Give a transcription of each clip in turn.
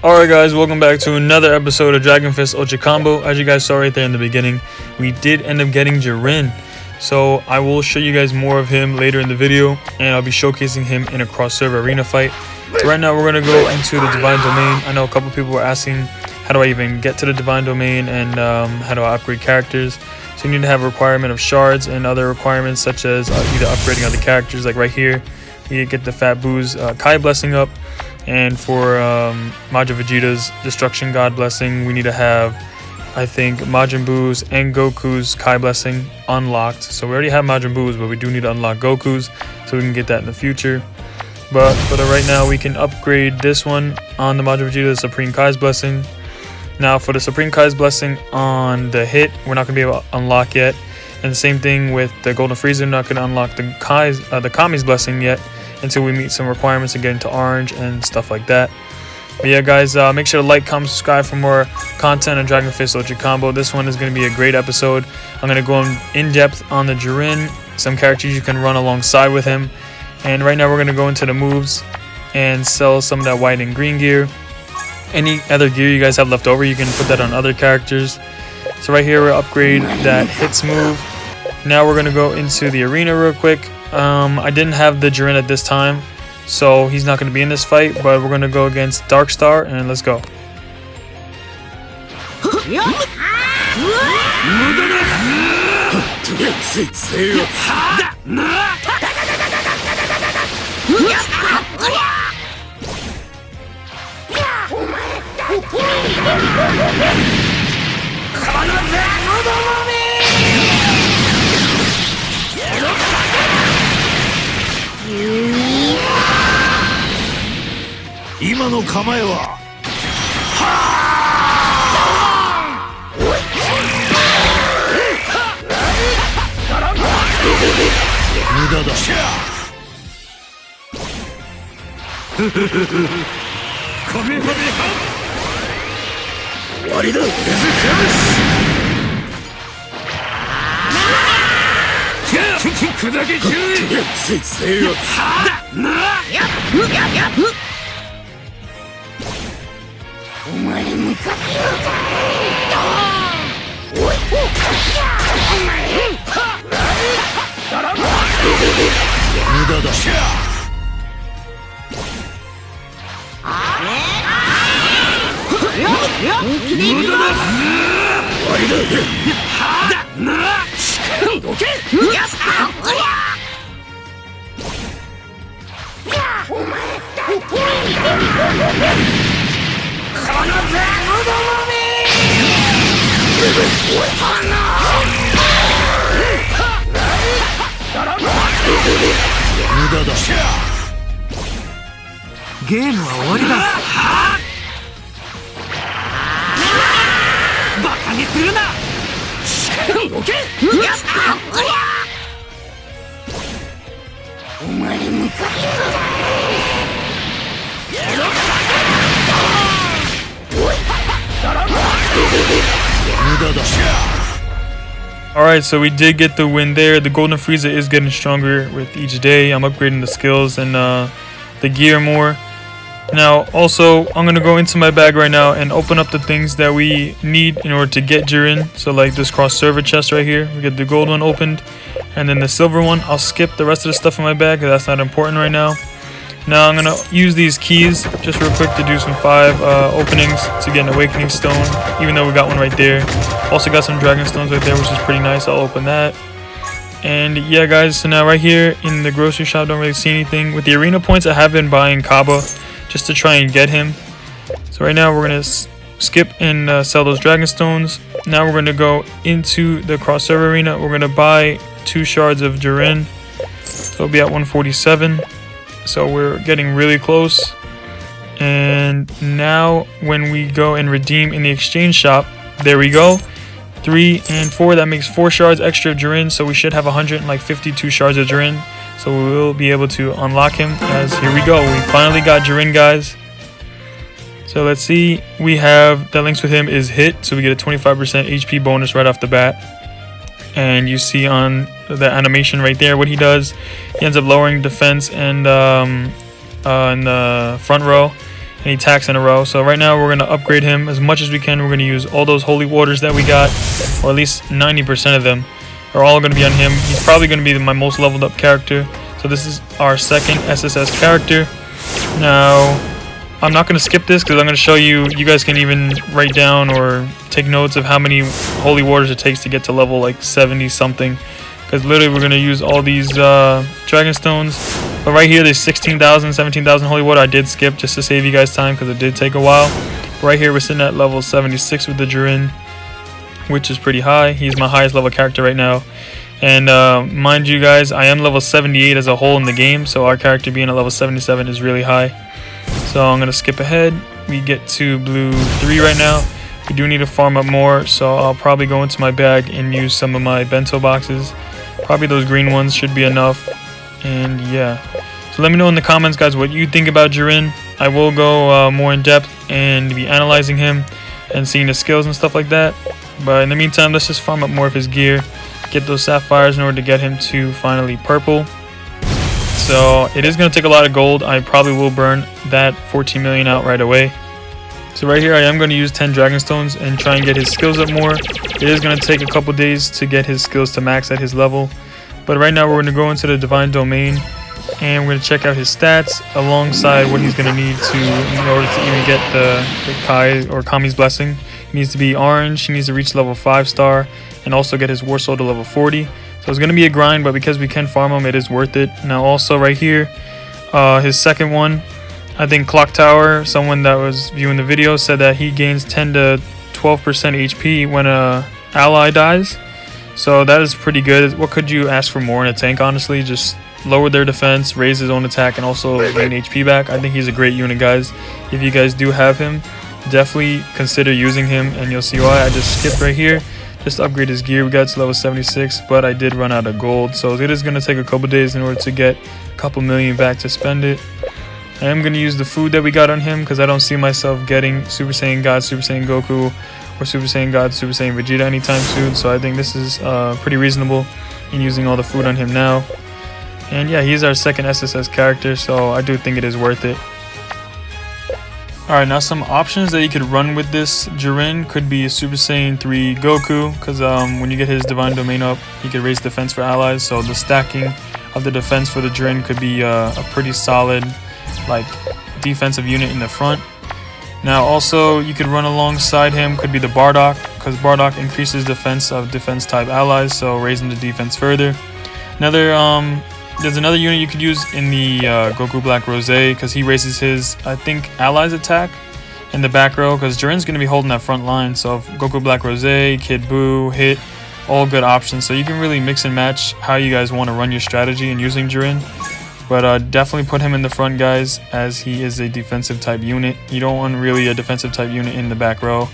Alright guys, welcome back to another episode of DragonFist Ultra Combo. As you guys saw right there in the beginning, we did end up getting Jiren. So I will show you guys more of him later in the video, and I'll be showcasing him in a cross-server arena fight. So right now we're going to go into the Divine Domain. I know a couple people were asking, how do I even get to the Divine Domain, and how do I upgrade characters? So you need to have a requirement of shards and other requirements such as either upgrading other characters, like right here. You get the Fat Boo's Kai Blessing up. And for Majin Vegeta's Destruction God Blessing, we need to have, I think, Majin Buu's and Goku's Kai Blessing unlocked. So we already have Majin Buu's, but we do need to unlock Goku's, so we can get that in the future. But for right now, we can upgrade this one on the Majin Vegeta, the Supreme Kai's Blessing. Now for the Supreme Kai's Blessing on the hit, we're not going to be able to unlock yet. And the same thing with the Golden Frieza, not going to unlock the Kami's Blessing yet, until we meet some requirements and get into orange and stuff like that. But yeah guys, make sure to like, comment, subscribe for more content on DragonFist Ultra Combo. This one is going to be a great episode. I'm going to go in depth on the Jiren, some characters you can run alongside with him. And right now we're going to go into the moves and sell some of that white and green gear. Any other gear you guys have left over, you can put that on other characters. So right here we'll upgrade that hits move. Now we're going to go into the arena real quick. I didn't have the Jiren at this time, so he's not going to be in this fight, but we're going to go against Dark Star, and let's go. Alright, so we did get the win there. The Golden Frieza is getting stronger with each day. I'm upgrading the skills and the gear more. Now, also, I'm going to go into my bag right now and open up the things that we need in order to get Jiren. So like this cross-server chest right here. We get the gold one opened. And then the silver one. I'll skip the rest of the stuff in my bag because that's not important right now. Now I'm going to use these keys just real quick to do some 5 openings to get an Awakening Stone, even though we got one right there. Also got some Dragon Stones right there, which is pretty nice. I'll open that. And yeah guys, so now right here in the grocery shop, don't really see anything. With the arena points, I have been buying Kaba just to try and get him. So right now we're going to skip and sell those Dragon Stones. Now we're going to go into the cross-server arena. We're going to buy 2 shards of Jiren. So it'll be at 147. So we're getting really close. And now when we go and redeem in the exchange shop, there we go. 3 and 4, that makes 4 shards extra of Jiren, so we should have 152 shards of Jiren. So we will be able to unlock him, as here we go. We finally got Jiren, guys. So let's see, we have that links with him is hit, so we get a 25% HP bonus right off the bat. And you see on the animation right there what he does. He ends up lowering defense and in the front row, any attacks in a row. So right now we're going to upgrade him as much as we can. We're going to use all those holy waters that we got, or at least 90% of them are all going to be on him. He's probably going to be my most leveled up character. So this is our second SSS character. Now, I'm not going to skip this because I'm going to show you. You guys can even write down or take notes of how many holy waters it takes to get to level like 70 something. Because literally we're going to use all these dragon stones. But right here there's 16,000, 17,000 holy water. I did skip just to save you guys time because it did take a while. But right here we're sitting at level 76 with the Jiren, which is pretty high. He's my highest level character right now. And mind you guys, I am level 78 as a whole in the game. So our character being at level 77 is really high. So I'm going to skip ahead. We get to blue 3 right now. We do need to farm up more. So I'll probably go into my bag and use some of my bento boxes. Probably those green ones should be enough. And yeah, so let me know in the comments, guys, what you think about Jiren. I will go more in depth and be analyzing him and seeing his skills and stuff like that. But in the meantime, let's just farm up more of his gear, get those sapphires in order to get him to finally purple. So it is going to take a lot of gold. I probably will burn that 14 million out right away. So right here I am going to use 10 dragon stones and try and get his skills up more. It is going to take a couple days to get his skills to max at his level. But right now we're going to go into the divine domain and we're going to check out his stats alongside what he's going to need in order to even get the Kai or Kami's blessing. He needs to be orange, he needs to reach level 5-star, and also get his war soul to level 40. So it's going to be a grind, but because we can farm him, it is worth it. Now also right here, his second one, I think Clock Tower, someone that was viewing the video, said that he gains 10 to 12% HP when a ally dies. So that is pretty good. What could you ask for more in a tank, honestly? Just lower their defense, raise his own attack, and also gain HP back. I think he's a great unit, guys. If you guys do have him, definitely consider using him, and you'll see why. I just skipped right here just to upgrade his gear. We got to level 76, but I did run out of gold. So it is going to take a couple days in order to get a couple million back to spend it. I am going to use the food that we got on him because I don't see myself getting Super Saiyan God, Super Saiyan Goku, or Super Saiyan God, Super Saiyan Vegeta anytime soon. So I think this is pretty reasonable in using all the food on him now. And yeah, he's our second SSS character, so I do think it is worth it. Alright, now some options that you could run with this Jiren could be a Super Saiyan 3 Goku, because when you get his Divine Domain up, he could raise defense for allies, so the stacking of the defense for the Jiren could be a pretty solid like defensive unit in the front. Now also you could run alongside him could be the Bardock, because Bardock increases defense of defense type allies, so raising the defense further. There's another unit you could use in the Goku Black Rose, because he raises his, I think, allies attack in the back row, because Jiren's going to be holding that front line. So Goku Black Rose, Kid Buu, Hit, all good options. So you can really mix and match how you guys want to run your strategy in using Jiren. But definitely put him in the front, guys, as he is a defensive type unit. You don't want really a defensive type unit in the back row.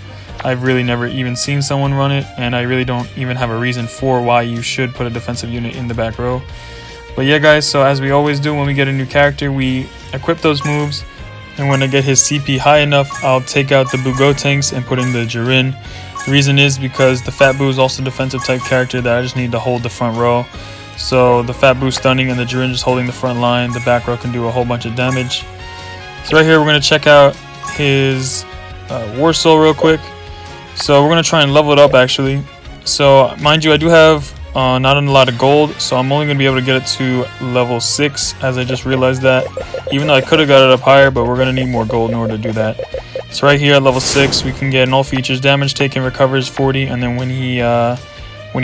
I've really never even seen someone run it, and I really don't even have a reason for why you should put a defensive unit in the back row. But yeah, guys, so as we always do when we get a new character, we equip those moves, and when I get his CP high enough, I'll take out the Buu tanks and put in the Jiren. The reason is because the Fat Buu is also a defensive type character that I just need to hold the front row. So the Fat Buu stunning and the Jiren just holding the front line, the back row can do a whole bunch of damage. So right here we're going to check out his War Soul real quick. So we're going to try and level it up actually. So mind you, I do have not a lot of gold, so I'm only going to be able to get it to level 6, as I just realized that. Even though I could have got it up higher, but we're going to need more gold in order to do that. So right here at level 6 we can get in all features, damage taken recovers 40, and then when he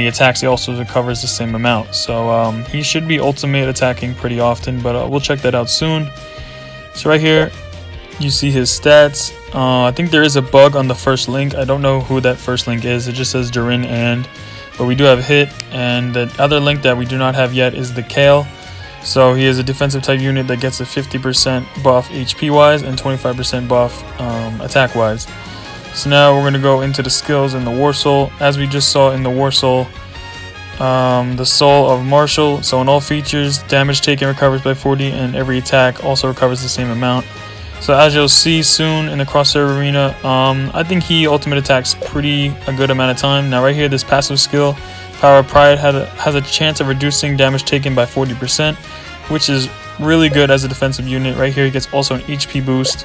attacks, he also recovers the same amount. So he should be ultimate attacking pretty often, but we'll check that out soon. So right here, you see his stats. I think there is a bug on the first link. I don't know who that first link is. It just says Jiren and, but we do have Hit, and the other link that we do not have yet is the Kale. So he is a defensive type unit that gets a 50% buff HP wise and 25% buff attack wise. So now we're going to go into the skills in the War Soul. As we just saw in the War Soul, the Soul of Martial. So in all features, damage taken recovers by 40, and every attack also recovers the same amount. So as you'll see soon in the crossover arena, I think he ultimate attacks a good amount of time. Now right here, this passive skill, Power of Pride, has a chance of reducing damage taken by 40%, which is really good as a defensive unit. Right here, he gets also an HP boost.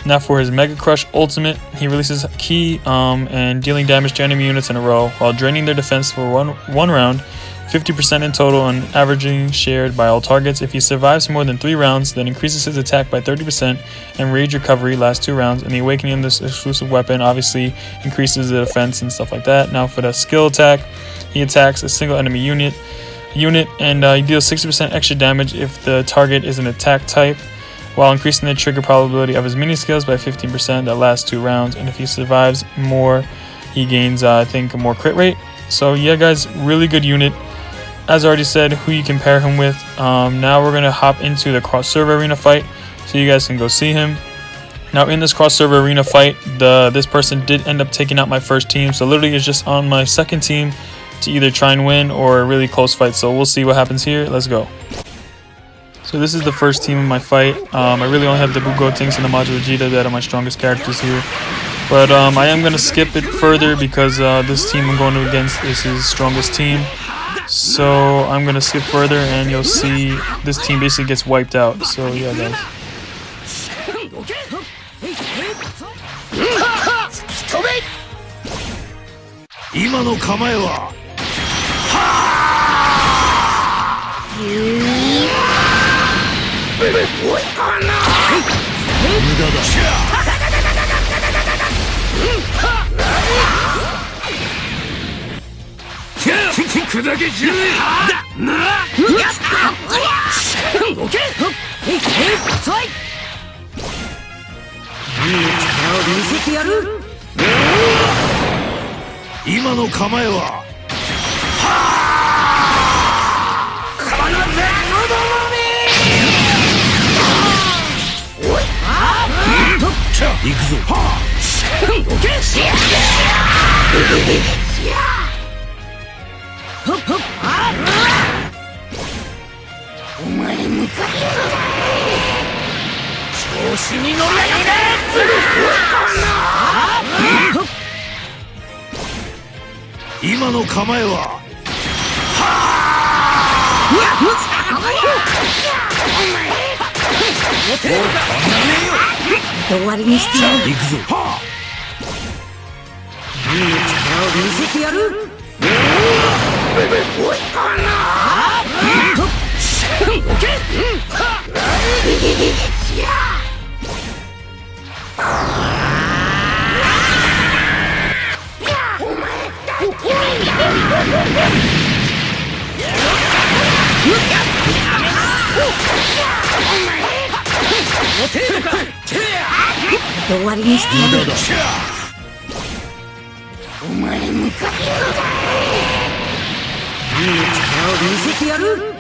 Now for his Mega Crush ultimate, he releases Ki and dealing damage to enemy units in a row while draining their defense for one round, 50% in total and averaging shared by all targets. If he survives more than 3 rounds, then increases his attack by 30% and rage recovery lasts 2 rounds. And the awakening of this exclusive weapon obviously increases the defense and stuff like that. Now for the skill attack, he attacks a single enemy unit and he deals 60% extra damage if the target is an attack type, while increasing the trigger probability of his mini skills by 15% that lasts 2 rounds. And if he survives more, he gains I think a more crit rate. So yeah guys, really good unit. As I already said, who you can pair him with. Now we're gonna hop into the cross server arena fight so you guys can go see him. Now in this cross server arena fight, this person did end up taking out my first team, so literally it's just on my second team to either try and win or a really close fight. So we'll see what happens here. Let's go. So this is the first team of my fight. I really only have the Bugotings and the Majin Vegeta that are my strongest characters here. But I am going to skip it further because this team I'm going against is his strongest team. So I'm going to skip further and you'll see this team basically gets wiped out. So yeah guys. 今の構えは 行くぞ。お前向かって調子に乗りやがって。今の構えは。終わりにしてやる。行くぞ。何の力を見せてやる。おいかな。どけ。お前だけ。終わりにしてやる。お前向かってください。何の力を見せてやる。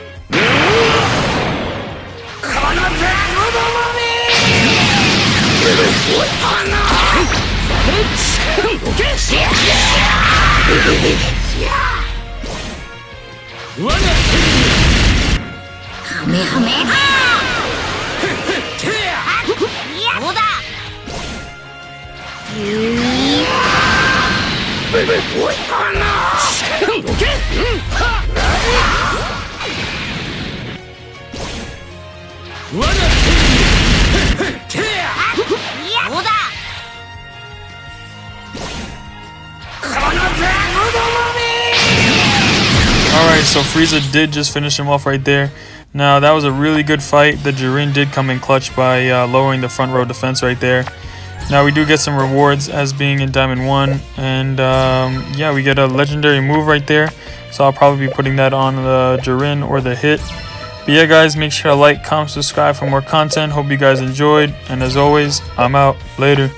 この雑のどもめ。おいかな。どけ。我がカメハメハ。そうだ。おいかな。どけ。我がそうだ。この雑のどもめ。Alright, so Frieza did just finish him off right there. Now that was a really good fight. The Jiren did come in clutch by lowering the front row defense right there. Now we do get some rewards as being in Diamond 1. And yeah, we get a legendary move right there. So I'll probably be putting that on the Jiren or the hit. But yeah guys, make sure to like, comment, subscribe for more content. Hope you guys enjoyed. And as always, I'm out. Later.